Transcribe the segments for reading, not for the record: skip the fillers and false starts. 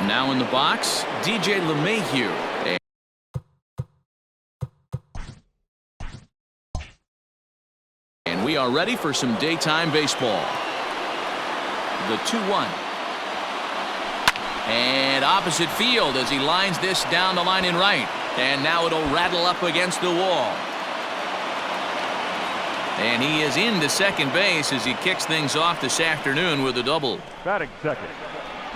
Now in the box, DJ LeMahieu. And we are ready for some daytime baseball. The 2-1. And opposite field as he lines this down the line in right. And now it'll rattle up against the wall. And he is into second base as he kicks things off this afternoon with a double. Batting second.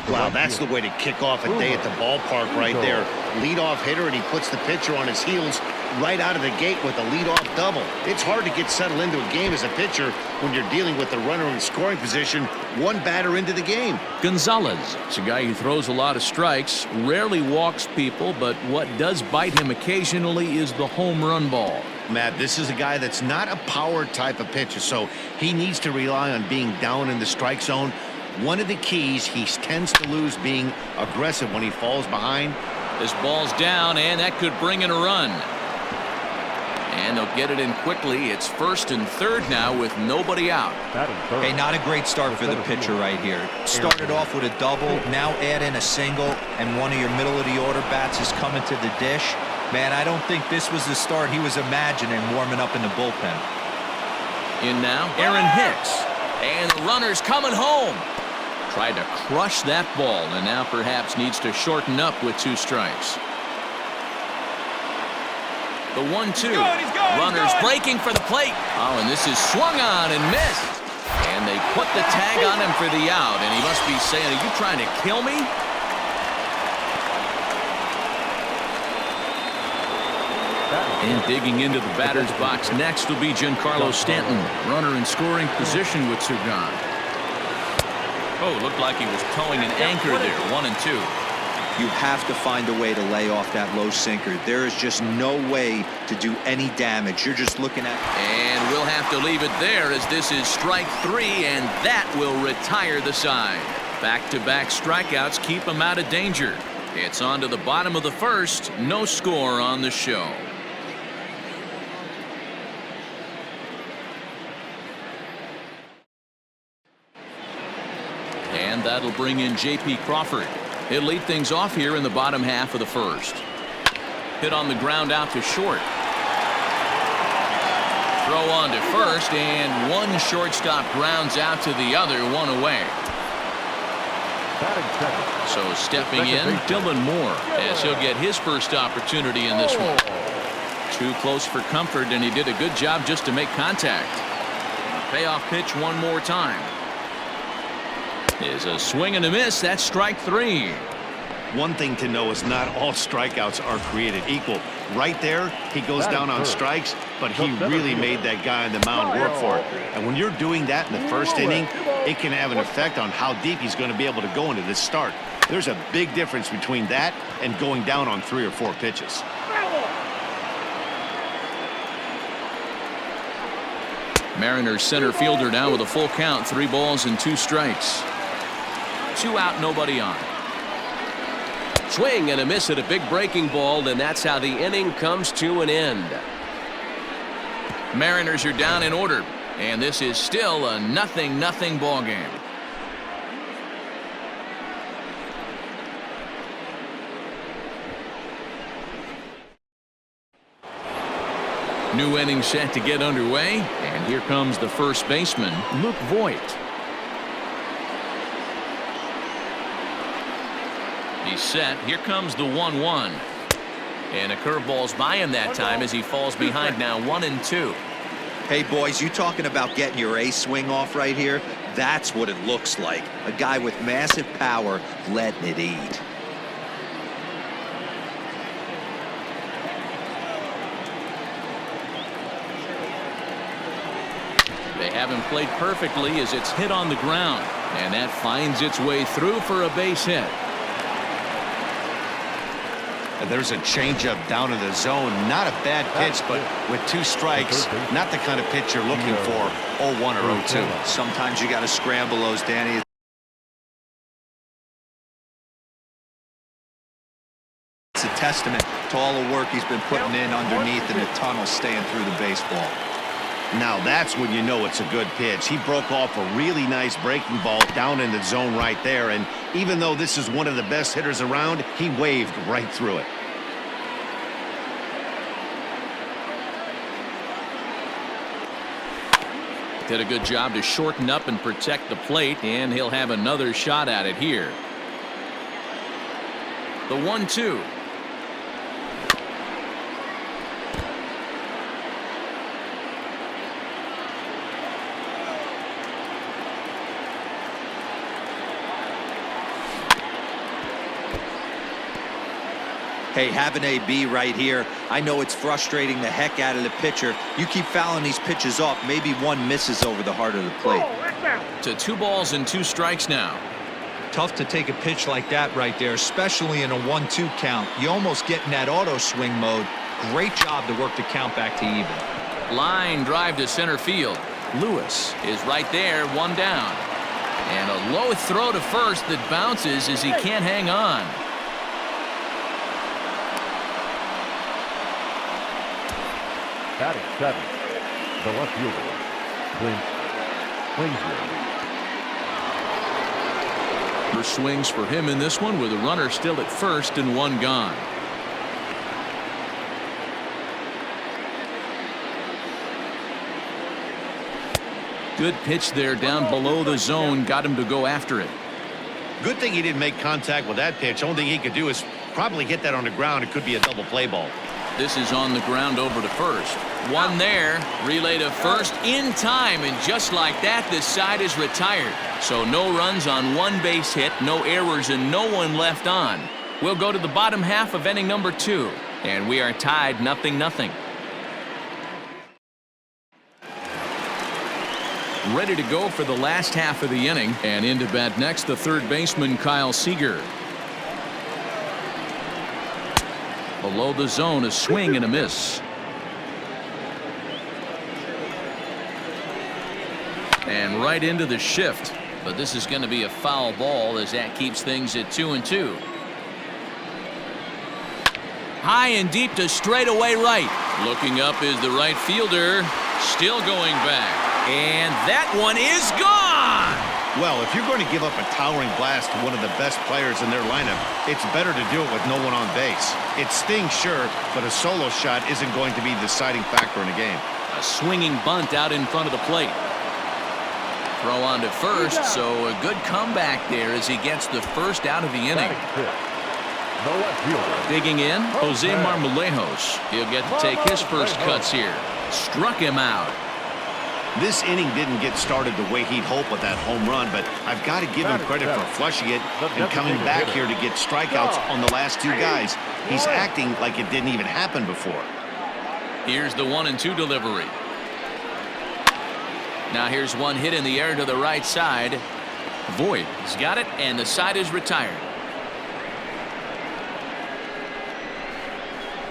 Wow, that's the way to kick off a day at the ballpark right there. Leadoff hitter, and he puts the pitcher on his heels right out of the gate with a leadoff double. It's hard to get settled into a game as a pitcher when you're dealing with the runner in scoring position, one batter into the game. Gonzalez is a guy who throws a lot of strikes, rarely walks people, but what does bite him occasionally is the home run ball. Matt, this is a guy that's not a power type of pitcher, so he needs to rely on being down in the strike zone. One of the keys, he tends to lose being aggressive when he falls behind. This ball's down, and that could bring in a run. And they'll get it in quickly. It's first and third now with nobody out. Hey, not a great start for the pitcher right here. Started off with a double, now add in a single, and one of your middle of the order bats is coming to the dish. Man, I don't think this was the start he was imagining warming up in the bullpen. In now, Aaron Hicks. And the runner's coming home. Tried to crush that ball, and now perhaps needs to shorten up with 2 strikes. The 1-2. Runners breaking for the plate. Oh, and this is swung on and missed. And they put the tag on him for the out, and he must be saying, "Are you trying to kill me?" And digging into the batter's box next will be Giancarlo Stanton. Runner in scoring position with 2 gone. Oh, looked like he was towing an anchor there. 1-2. You have to find a way to lay off that low sinker. There is just no way to do any damage. You're just looking at. And we'll have to leave it there as this is strike 3, and that will retire the side. Back-to-back strikeouts keep him out of danger. It's on to the bottom of the first. No score on the show. And that'll bring in J.P. Crawford. He'll lead things off here in the bottom half of the first. Hit on the ground out to short. Throw on to first, and one shortstop grounds out to the other, 1 away. So stepping in, Dylan Moore, as he'll get his first opportunity in this one. Too close for comfort, and he did a good job just to make contact. Payoff pitch one more time. Is a swing and a miss. That's strike 3. One thing to know is not all strikeouts are created equal. Right there, he goes down on strikes, but he really made that guy on the mound work for it. And when you're doing that in the first inning, it can have an effect on how deep he's going to be able to go into this start. There's a big difference between that and going down on 3 or 4 pitches. Mariners center fielder now with a full count, 3 balls and 2 strikes. 2 out, nobody on. Swing and a miss at a big breaking ball, and that's how the inning comes to an end. Mariners are down in order, and this is still a 0-0 ball game. New inning set to get underway, and here comes the first baseman, Luke Voigt. He's set. Here comes the 1-1. And a curveball's by him that time as he falls behind now 1-2. Hey, boys, you talking about getting your ace swing off right here? That's what it looks like. A guy with massive power letting it eat. They haven't played perfectly as it's hit on the ground. And that finds its way through for a base hit. There's a changeup down in the zone. Not a bad pitch, but with 2 strikes, not the kind of pitch you're looking for. 0-1 or 0-2. Sometimes you got to scramble those, Danny. It's a testament to all the work he's been putting in underneath in the tunnel, staying through the baseball. Now that's when you know it's a good pitch. He broke off a really nice breaking ball down in the zone right there, and even though this is one of the best hitters around, he waved right through it. Did a good job to shorten up and protect the plate, and he'll have another shot at it here. The 1-2. Hey, have an AB right here. I know it's frustrating the heck out of the pitcher. You keep fouling these pitches off, maybe one misses over the heart of the plate. To 2 balls and 2 strikes now. Tough to take a pitch like that right there, especially in a 1-2 count. You almost get in that auto swing mode. Great job to work the count back to even. Line drive to center field. Lewis is right there, 1 down. And a low throw to first that bounces as he can't hang on. Batting 7, the left fielder, Clint Frazier. First swings for him in this one with a runner still at first and 1 gone. Good pitch there down below the zone, got him to go after it. Good thing he didn't make contact with that pitch. Only thing he could do is probably hit that on the ground. It could be a double play ball. This is on the ground over to first. 1 there. Relay to first in time, and just like that, this side is retired. So no runs on 1 base hit, no errors, and no one left on. We'll go to the bottom half of inning number 2, and we are tied 0-0. Ready to go for the last half of the inning, and into bat next, the third baseman Kyle Seager. Below the zone, a swing and a miss. And right into the shift, but this is going to be a foul ball as that keeps things at 2-2. High and deep to straightaway right. Looking up is the right fielder, still going back, and that one is gone. Well, if you're going to give up a towering blast to one of the best players in their lineup, it's better to do it with no one on base. It stings, sure, but a solo shot isn't going to be the deciding factor in a game. A swinging bunt out in front of the plate. Throw on to first, so a good comeback there as he gets the first out of the inning. The left fielder. Digging in, Jose Marmolejos. He'll get to take his first cuts here. Struck him out. This inning didn't get started the way he'd hoped with that home run, but I've got to give him credit for flushing it and coming back here to get strikeouts on the last 2 guys. He's acting like it didn't even happen before. Here's the 1-2 delivery. Now here's one hit in the air to the right side. Voit has got it, and the side is retired.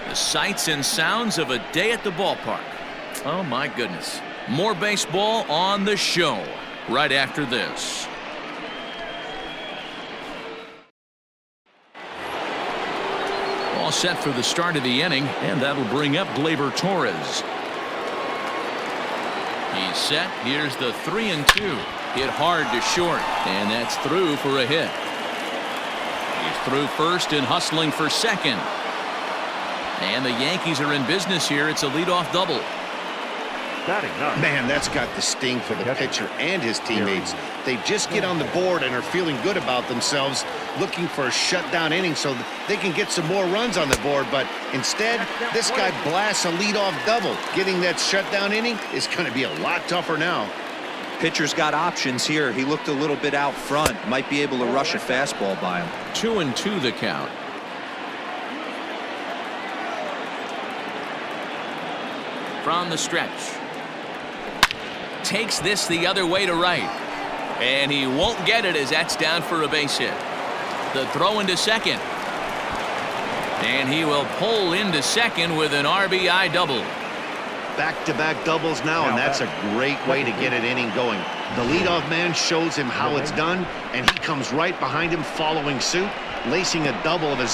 The sights and sounds of a day at the ballpark. Oh my goodness. More baseball on the show right after this. All set for the start of the inning, and that'll bring up Gleyber Torres. He's set. Here's the 3-2. Hit hard to short, and that's through for a hit. He's through first and hustling for second. And the Yankees are in business here. It's a leadoff double. Man, that's got the sting for the pitcher and his teammates. They just get on the board and are feeling good about themselves, looking for a shutdown inning so that they can get some more runs on the board. But instead, this guy blasts a leadoff double. Getting that shutdown inning is going to be a lot tougher now. Pitcher's got options here. He looked a little bit out front. Might be able to rush a fastball by him. 2-2 the count. From the stretch. Takes this the other way to right. And he won't get it as that's down for a base hit. The throw into second. And he will pull into second with an RBI double. Back-to-back doubles now, and that's a great way to get an inning going. The leadoff man shows him how it's done, and he comes right behind him following suit, lacing a double of his